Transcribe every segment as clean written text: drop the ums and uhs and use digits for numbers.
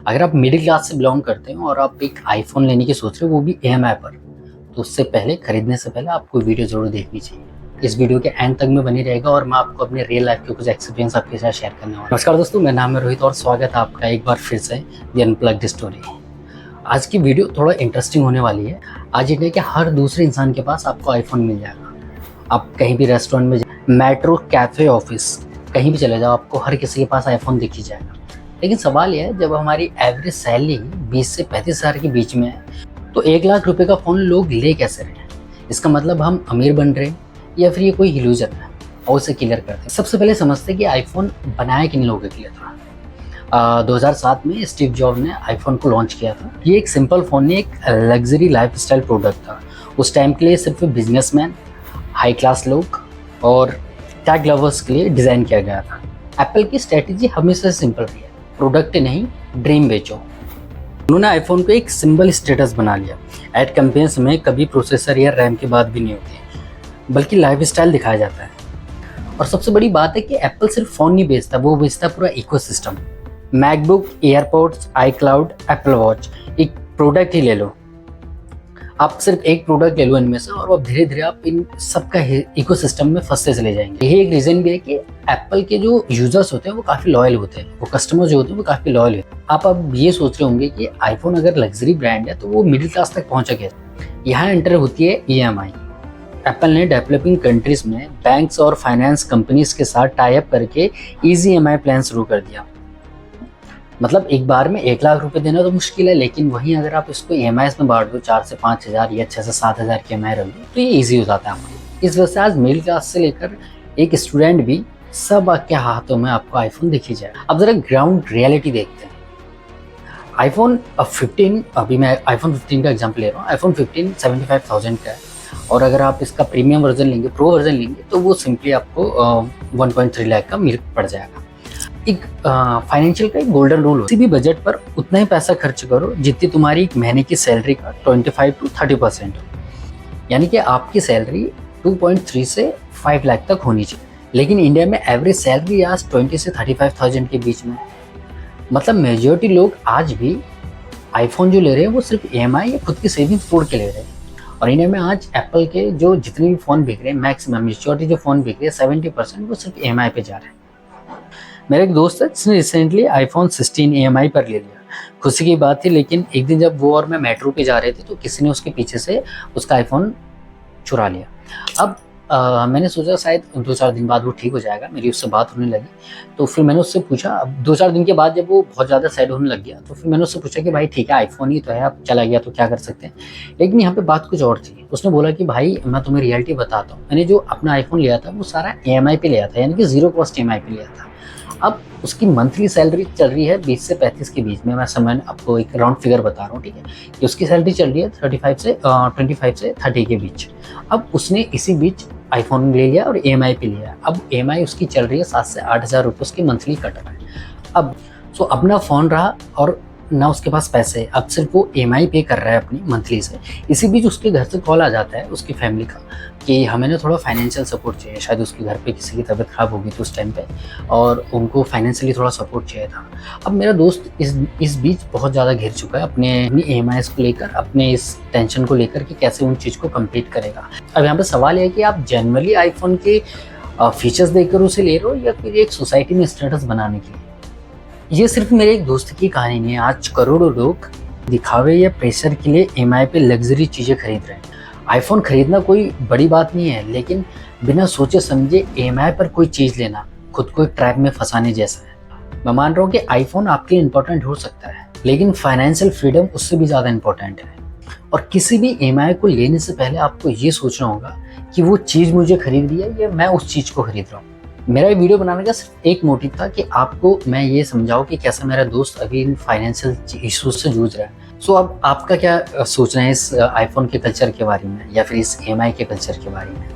अगर आप middle class से बिलोंग करते हो और आप एक आईफोन लेने की सोच रहे हो वो भी ईएमआई पर, तो उससे पहले खरीदने से पहले आपको वीडियो जरूर देखनी चाहिए। इस वीडियो के एंड तक में बनी रहेगा और मैं आपको अपने रियल लाइफ के कुछ एक्सपीरियंस आपके साथ शेयर करने वाला हूं। नमस्कार दोस्तों, मेरा नाम है रोहित और स्वागत है आपका एक बार फिर से द अनप्लग्ड स्टोरी। आज की वीडियो थोड़ा इंटरेस्टिंग होने वाली है। आज इंडिया के हर दूसरे इंसान के पास आपको आईफोन मिल जाएगा। आप कहीं भी रेस्टोरेंट में, मेट्रो, कैफे, ऑफिस, कहीं भी चले जाओ, आपको हर किसी के पास आईफोन दिख ही जाएगा। लेकिन सवाल यह है, जब हमारी एवरेज सैलरी 20 से 35 हज़ार के बीच में है तो 1 लाख रुपए का फ़ोन लोग ले कैसे रहे हैं? इसका मतलब हम अमीर बन रहे हैं या फिर ये कोई इल्यूजन है? और उसे क्लियर करते हैं। सबसे पहले समझते हैं कि आईफोन बनाया किन लोगों के लिए था। 2007 में स्टीव जॉब ने आईफोन को लॉन्च किया था। ये एक सिंपल फ़ोन नहीं, एक लग्जरी लाइफस्टाइल प्रोडक्ट था। उस टाइम के लिए सिर्फ बिजनेसमैन, हाई क्लास लोग और टेक लवर्स के लिए डिज़ाइन किया गया था। एप्पल की स्ट्रेटेजी हमेशा सिंपल रही है, प्रोडक्ट नहीं, ड्रीम बेचो। उन्होंने आईफोन को एक सिंबल स्टेटस बना लिया। एड कैंपेन्स में कभी प्रोसेसर या रैम की बात भी नहीं होती, बल्कि लाइफस्टाइल दिखाया जाता है। और सबसे बड़ी बात है कि एप्पल सिर्फ फ़ोन नहीं बेचता, वो बेचता पूरा इकोसिस्टम। मैकबुक, एयरपोड्स, आई क्लाउड, एप्पल वॉच, एक प्रोडक्ट ही ले लो। आप सिर्फ एक प्रोडक्ट ले लो इनमें से और अब धीरे धीरे आप इन सबका इकोसिस्टम में फंसते चले जाएंगे। यही एक रीज़न भी है कि एप्पल के जो यूजर्स होते हैं वो काफ़ी लॉयल होते हैं, वो कस्टमर जो होते हैं वो काफ़ी लॉयल होते हैं। आप अब ये सोच रहे होंगे कि आईफोन अगर लग्जरी ब्रांड है तो वो मिडिल क्लास तक पहुँचा कैसे? यहाँ एंटर होती है ईएमआई। एप्पल ने डेवलपिंग कंट्रीज में बैंक्स और फाइनेंस कंपनीज के साथ टाई अप करके ईजी ईएमआई प्लान शुरू कर दिया। मतलब एक बार में 1 लाख रुपए देना तो मुश्किल है, लेकिन वहीं अगर आप इसको ईएमआईज में बांट दो, 4 से 5 हज़ार या 6 से 7 हज़ार की ईएमआई रख दो, तो ये ईजी हो जाता है आपको। इस वजह से आज मिडिल क्लास से लेकर एक स्टूडेंट भी सब आपके हाथों में आपको आईफोन दिख ही जाए। अब जरा ग्राउंड रियलिटी देखते हैं। आईफोन 15, अभी मैं आईफोन 15 का एग्जाम्पल ले रहा हूँ। आईफोन 15 75,000 का है और अगर आप इसका प्रीमियम वर्जन लेंगे, प्रो वर्जन लेंगे, तो वो सिंपली आपको 1.3 लाख का मिल पड़ जाएगा। एक फाइनेंशियल का एक गोल्डन रूल हो, किसी भी बजट पर उतना ही पैसा खर्च करो जितनी तुम्हारी एक महीने की सैलरी का 25 to 30% हो। यानी कि आपकी सैलरी 2.3 से 5 लाख तक होनी चाहिए। लेकिन इंडिया में एवरेज सैलरी आज 20 से 35,000 के बीच में। मतलब मेजॉरिटी लोग आज भी आईफोन जो ले रहे हैं वो सिर्फ ईएमआई या खुद की सेविंग्स तोड़ के ले रहे हैं। और इंडिया में आज एप्पल के जो जितने भी फ़ोन बिक रहे हैं, मैक्सिमम मेजॉरिटी जो फ़ोन बिक रहे हैं 70% वो सिर्फ ईएमआई पे जा रहे हैं। मेरा एक दोस्त है जिसने रिसेंटली आईफोन 16 ईएमआई पर ले लिया। खुशी की बात थी, लेकिन एक दिन जब वो और मैं मेट्रो पे जा रहे थे तो किसी ने उसके पीछे से उसका आईफोन चुरा लिया। अब मैंने सोचा शायद 2-4 दिन बाद वो ठीक हो जाएगा। मेरी उससे बात होने लगी तो फिर मैंने उससे पूछा। अब 2-4 दिन के बाद जब वो बहुत ज़्यादा सैड होने लग गया तो फिर मैंने उससे पूछा कि भाई ठीक है, आईफोन ही तो है, अब चला गया तो क्या कर सकते हैं। लेकिन यहाँ पे बात कुछ और थी। उसने बोला कि भाई मैं तुम्हें रियलिटी बताता हूँ, मैंने जो अपना आईफोन लिया था वो सारा ईएमआई पे लिया था, यानी कि 0 कॉस्ट ईएमआई पे लिया था। अब उसकी मंथली सैलरी चल रही है 20 से 35 के बीच में। मैं आपको एक राउंड फिगर बता रहा हूँ, ठीक है, कि उसकी सैलरी चल रही है 25 से 30 के बीच। अब उसने इसी बीच आईफोन ले लिया और ईएमआई पे लिया। अब ईएमआई उसकी चल रही है 7 से 8 हज़ार रुपये उसकी मंथली कट रहा है। अब अपना फ़ोन रहा और ना उसके पास पैसे, अब सिर्फ वो ईएमआई पे कर रहा है अपनी मंथली से। इसी बीच उसके घर से कॉल आ जाता है उसकी फैमिली का कि हमें ना थोड़ा फाइनेंशियल सपोर्ट चाहिए। शायद उसके घर पे किसी की तबीयत ख़राब होगी थी उस टाइम पे और उनको फाइनेंशियली थोड़ा सपोर्ट चाहिए था। अब मेरा दोस्त इस बीच बहुत ज़्यादा घिर चुका है अपनी ईएमआईज को लेकर, अपने इस टेंशन को लेकर कि कैसे उन चीज़ को कंप्लीट करेगा। अब यहाँ पर सवाल है कि आप जनरली आईफोन के फीचर्स देखकर उसे ले रहे हो या फिर एक सोसाइटी में स्टेटस बनाने के लिए? ये सिर्फ मेरे एक दोस्त की कहानी नहीं है। आज करोड़ों लोग दिखावे या प्रेशर के लिए ईएमआई पे लग्जरी चीज़ें खरीद रहे हैं। आईफोन खरीदना कोई बड़ी बात नहीं है, लेकिन बिना सोचे समझे ईएमआई पर कोई चीज़ लेना खुद को एक ट्रैप में फंसाने जैसा है। मैं मान रहा हूँ कि आईफोन आपके लिए इम्पोर्टेंट हो सकता है, लेकिन फाइनेंशियल फ्रीडम उससे भी ज़्यादा इम्पोर्टेंट है। और किसी भी ईएमआई को लेने से पहले आपको ये सोचना होगा कि वो चीज़ मुझे खरीद रही है या मैं उस चीज़ को खरीद रहा हूँ। मेरा वीडियो बनाने का सिर्फ एक मोटिव था कि आपको मैं ये समझाऊं कि कैसा मेरा दोस्त अभी इन फाइनेंशियल इश्यूज से जूझ रहा है। सो अब आपका क्या सोचना है इस आईफोन के कल्चर के बारे में या फिर इस ईएमआई के कल्चर के बारे में?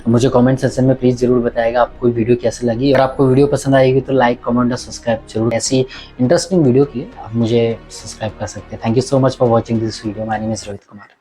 मुझे कमेंट सेक्शन में प्लीज़ ज़रूर बताइएगा आपको वीडियो कैसे लगी। और आपको वीडियो पसंद आएगी तो लाइक, कमेंट और सब्सक्राइब जरूर। ऐसी इंटरेस्टिंग वीडियो के लिए आप मुझे सब्सक्राइब कर सकते हैं। Thank you so much for watching this video. My name is Rohit Kumar.